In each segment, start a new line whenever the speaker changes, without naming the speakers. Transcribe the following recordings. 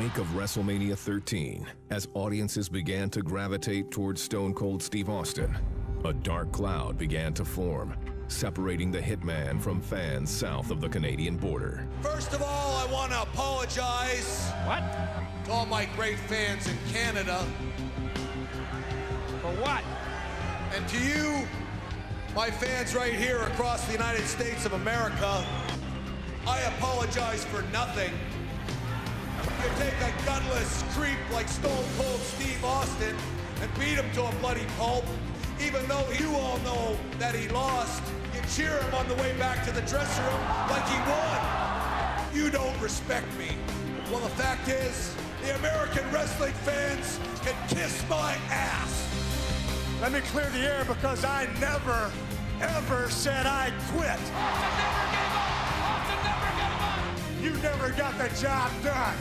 wake of WrestleMania 13, as audiences began to gravitate towards Stone Cold Steve Austin, a dark cloud began to form, separating the Hitman from fans south of the Canadian border.
First of all, I want to apologize.
What?
To all my great fans in Canada.
For what?
And to you, my fans right here across the United States of America, I apologize for nothing. You take a gutless creep like Stone Cold Steve Austin and beat him to a bloody pulp, even though you all know that he lost. You cheer him on the way back to the dressing room like he won. You don't respect me. Well, the fact is, the American wrestling fans can kiss my ass.
Let me clear the air because I never, ever said I'd quit.
Austin never gave up!
You never got the job done.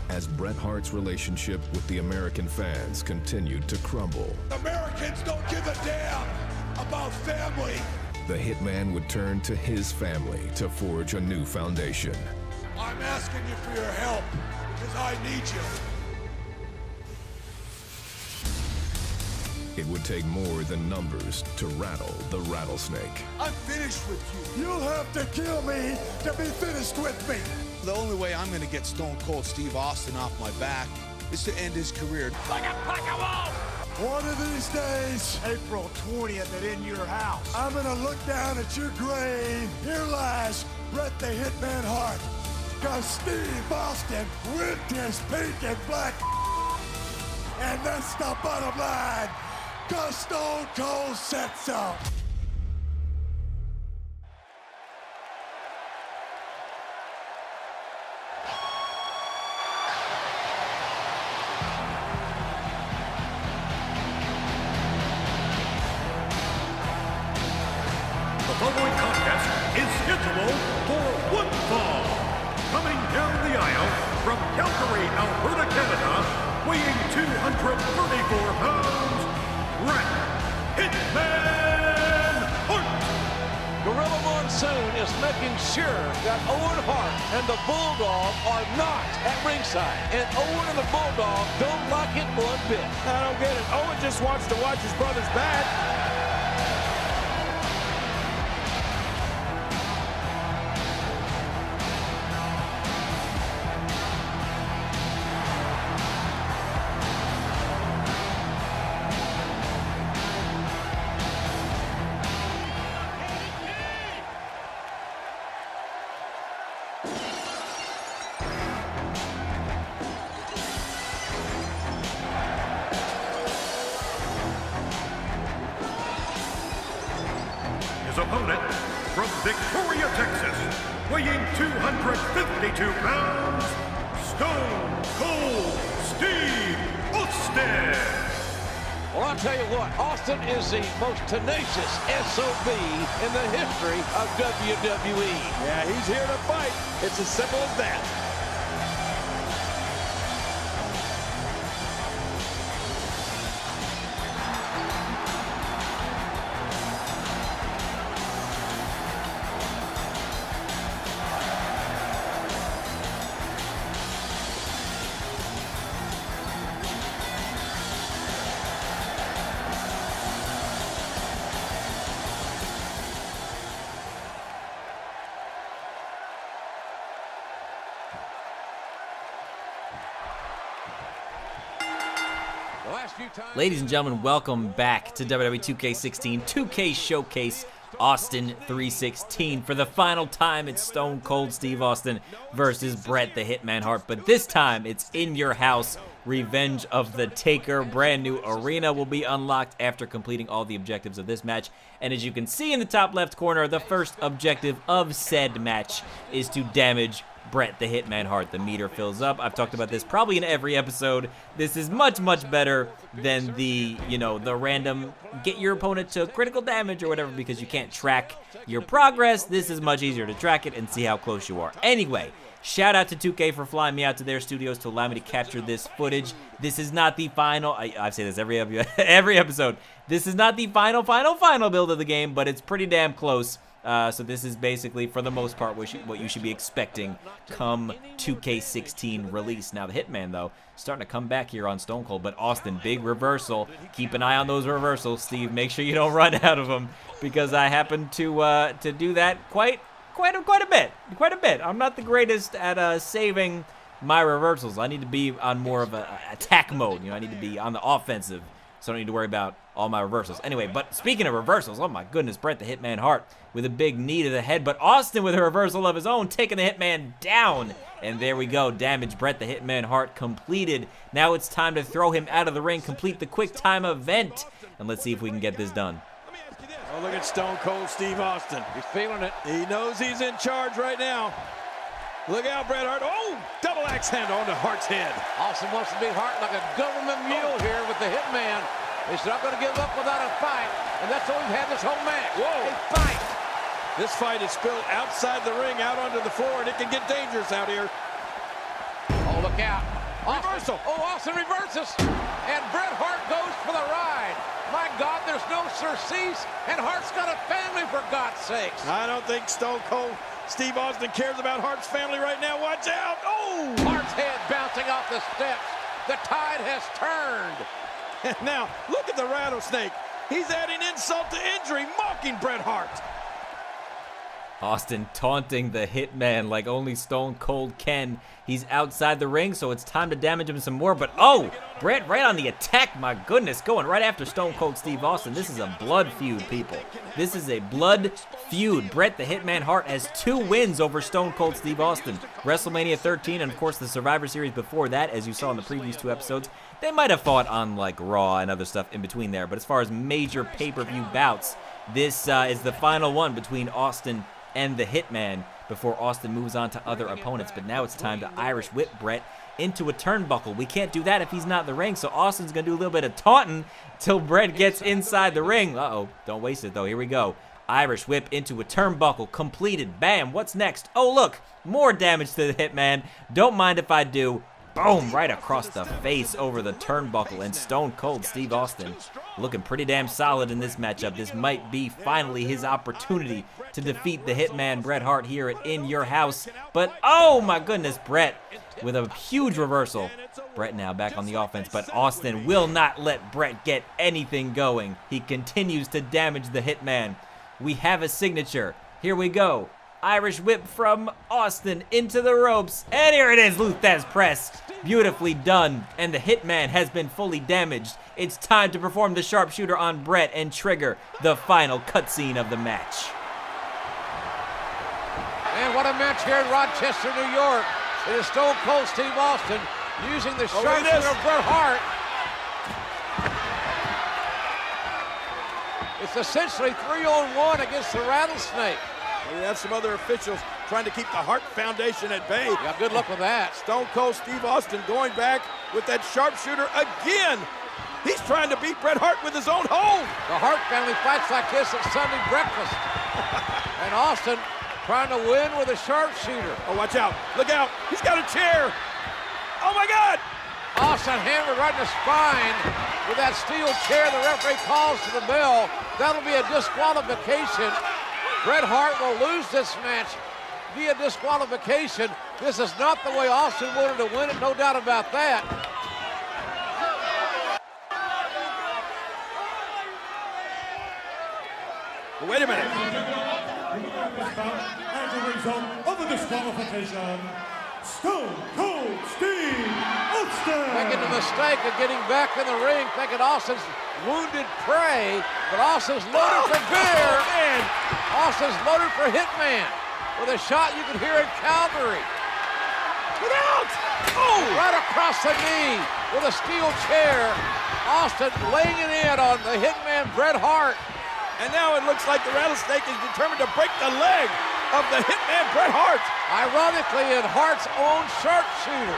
As Bret Hart's relationship with the American fans continued to crumble,
Americans don't give a damn about family.
the Hitman would turn to his family to forge a new foundation.
I'm asking you for your help because I need you.
It would take more than numbers to rattle the rattlesnake.
I'm finished with you.
You'll have to kill me to be finished with me.
The only way I'm going to get Stone Cold Steve Austin off my back is to end his career.
Like a pack of wolves!
One of these days, April 20th at In Your House, I'm gonna look down at your grave. Here lies Bret the Hitman Hart. Cause Steve Austin whipped his pink and black. And that's the bottom line. Cause Stone Cold said so.
The following contest is scheduled for one fall. Coming down the aisle from Calgary, Alberta, Canada, weighing 234 pounds, Bret Hitman Hart.
Gorilla Monsoon is making sure that Owen Hart and the Bulldog are not at ringside. And Owen and the Bulldog don't like it one bit.
I don't get it. Owen just wants to watch his brother's back.
His opponent from Victoria, Texas, weighing 252 pounds, Stone Cold Steve Austin.
Well, I'll tell you what, Austin is the most tenacious SOB in the history of WWE.
Yeah, he's here to fight. It's as simple as that.
Ladies and gentlemen, welcome back to WWE 2K16 2K Showcase Austin 316. For the final time, it's Stone Cold Steve Austin versus Bret the Hitman Hart. But this time, it's In Your House, Revenge of the Taker. Brand new arena will be unlocked after completing all the objectives of this match. And as you can see in the top left corner, the first objective of said match is to damage Bret the Hitman Hart. The meter fills up. I've talked about this probably in every episode. This is much, much better than the, the random get your opponent to critical damage or whatever, because you can't track your progress. This is much easier to track it and see how close you are. Anyway, shout out to 2K for flying me out to their studios to allow me to capture this footage. This is not the final, I say this every episode. This is not the final build of the game, but it's pretty damn close. So this is basically, for the most part, what you should be expecting come 2K16 release. Now, the Hitman, though, starting to come back here on Stone Cold. But Austin, big reversal. Keep an eye on those reversals, Steve. Make sure you don't run out of them, because I happen to do that quite a bit. I'm not the greatest at saving my reversals. I need to be on more of a attack mode. You know, I need to be on the offensive, so I don't need to worry about all my reversals. Anyway, but speaking of reversals, oh my goodness, Bret the Hitman Hart with a big knee to the head, but Austin with a reversal of his own, taking the Hitman down. And there we go, damage Bret the Hitman Hart completed. Now it's time to throw him out of the ring, complete the quick time event, and let's see if we can get this done.
Oh, look at Stone Cold Steve Austin. He's feeling it. He knows he's in charge right now. Look out, Bret Hart. Oh, double axe handle onto Hart's head.
Austin wants to beat Hart like a government mule here with the Hitman. He's not going to give up without a fight, and that's what we've had this whole match.
Whoa.
A fight.
This fight is spilled outside the ring, out onto the floor, and it can get dangerous out here.
Oh, look out.
Reversal.
Oh, Austin reverses, and Bret Hart goes for the ride. My God, there's no surcease, and Hart's got a family, for God's sakes.
I don't think Stone Cold Steve Austin cares about Hart's family right now. Watch out. Oh!
Hart's head bouncing off the steps. The tide has turned.
And now, look at the rattlesnake. He's adding insult to injury, mocking Bret Hart.
Austin taunting the Hitman like only Stone Cold can. He's outside the ring, so it's time to damage him some more. But, oh, Bret right on the attack. My goodness, going right after Stone Cold Steve Austin. This is a blood feud, people. This is a blood feud. Bret the Hitman Hart has 2 wins over Stone Cold Steve Austin. WrestleMania 13 and, of course, the Survivor Series before that, as you saw in the previous 2 episodes. They might have fought on, like, Raw and other stuff in between there. But as far as major pay-per-view bouts, this is the final one between Austin and the Hitman before Austin moves on to other opponents. But now it's time to Irish whip Bret into a turnbuckle. We can't do that if he's not in the ring, so Austin's going to do a little bit of taunting till Bret gets inside the ring. Uh-oh, don't waste it, though. Here we go. Irish whip into a turnbuckle, completed. Bam, what's next? Oh, look, more damage to the Hitman. Don't mind if I do. Boom, right across the face over the turnbuckle, and Stone Cold Steve Austin looking pretty damn solid in this matchup. This might be finally his opportunity to defeat the Hitman Bret Hart here at In Your House. But, oh my goodness, Bret with a huge reversal. Bret now back on the offense, but Austin will not let Bret get anything going. He continues to damage the Hitman. We have a signature. Here we go. Irish whip from Austin into the ropes. And here it is, Lou Thesz press. Beautifully done. And the Hitman has been fully damaged. It's time to perform the sharpshooter on Bret and trigger the final cutscene of the match.
And what a match here in Rochester, New York. It is Stone Cold Steve Austin using the sharpshooter of Bret Hart. It's essentially 3-on-1 against the Rattlesnake.
We have some other officials trying to keep the Hart Foundation at bay.
Yeah, good luck with that.
Stone Cold Steve Austin going back with that sharpshooter again. He's trying to beat Bret Hart with his own hold.
The Hart family fights like this at Sunday breakfast. And Austin trying to win with a sharpshooter.
Oh, watch out. Look out. He's got a chair. Oh, my God.
Austin hammered right in the spine with that steel chair. The referee calls to the bell. That'll be a disqualification. Bret Hart will lose this match via disqualification. This is not the way Austin wanted to win it, no doubt about that.
Wait a minute.
As a result of the disqualification, Stone Cold Steve Austin.
Making the mistake of getting back in the ring, thinking Austin's wounded prey, but Austin's loaded for beer.
Man.
Austin's loaded for Hitman with a shot you can hear in Calgary.
Get out! Oh!
Right across the knee with a steel chair. Austin laying it in on the Hitman Bret Hart.
And now it looks like the Rattlesnake is determined to break the leg of the Hitman Bret Hart.
Ironically, in Hart's own sharpshooter.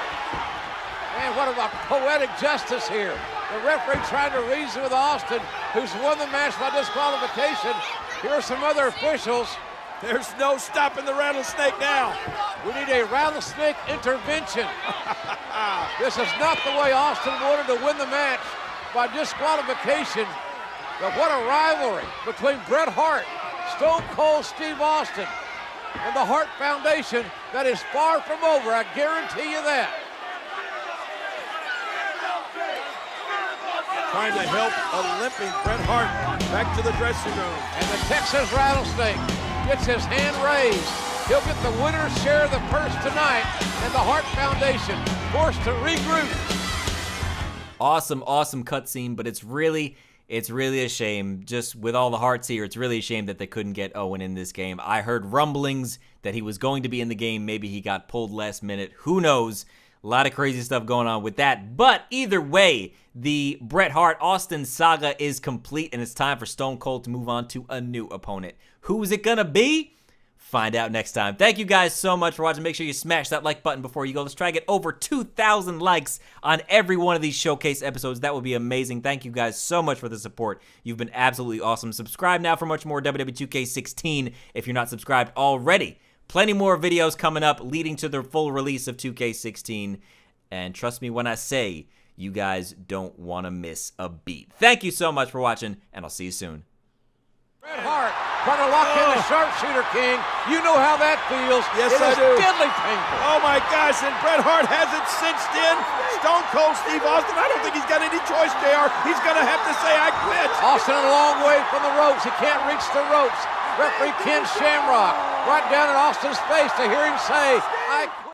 Man, what about poetic justice here? The referee trying to reason with Austin, who's won the match by disqualification. Here are some other officials.
There's no stopping the Rattlesnake now.
We need a Rattlesnake intervention. This is not the way Austin wanted to win the match, by disqualification. But what a rivalry between Bret Hart, Stone Cold Steve Austin and the Hart Foundation that is far from over, I guarantee you that.
Trying to help a limping Bret Hart back to the dressing room.
And the Texas Rattlesnake gets his hand raised. He'll get the winner's share of the purse tonight, and the Hart Foundation forced to regroup.
Awesome cutscene, but it's really a shame. Just with all the hearts here, it's really a shame that they couldn't get Owen in this game. I heard rumblings that he was going to be in the game. Maybe he got pulled last minute. Who knows? A lot of crazy stuff going on with that. But either way, the Bret Hart-Austin saga is complete, and it's time for Stone Cold to move on to a new opponent. Who is it going to be? Find out next time. Thank you guys so much for watching. Make sure you smash that like button before you go. Let's try to get over 2,000 likes on every one of these showcase episodes. That would be amazing. Thank you guys so much for the support. You've been absolutely awesome. Subscribe now for much more WWE 2K16 if you're not subscribed already. Plenty more videos coming up leading to the full release of 2K16. And trust me when I say, you guys don't want to miss a beat. Thank you so much for watching, and I'll see you soon.
Bret Hart trying to lock in the sharpshooter, King. You know how that feels.
Yes,
it
I
is
do.
Deadly painful.
Oh my gosh, and Bret Hart has it cinched in. Stone Cold Steve Austin, I don't think he's got any choice, JR. He's going to have to say, I quit.
Austin a long way from the ropes. He can't reach the ropes. Referee Ken Shamrock right down in Austin's face to hear him say, I quit.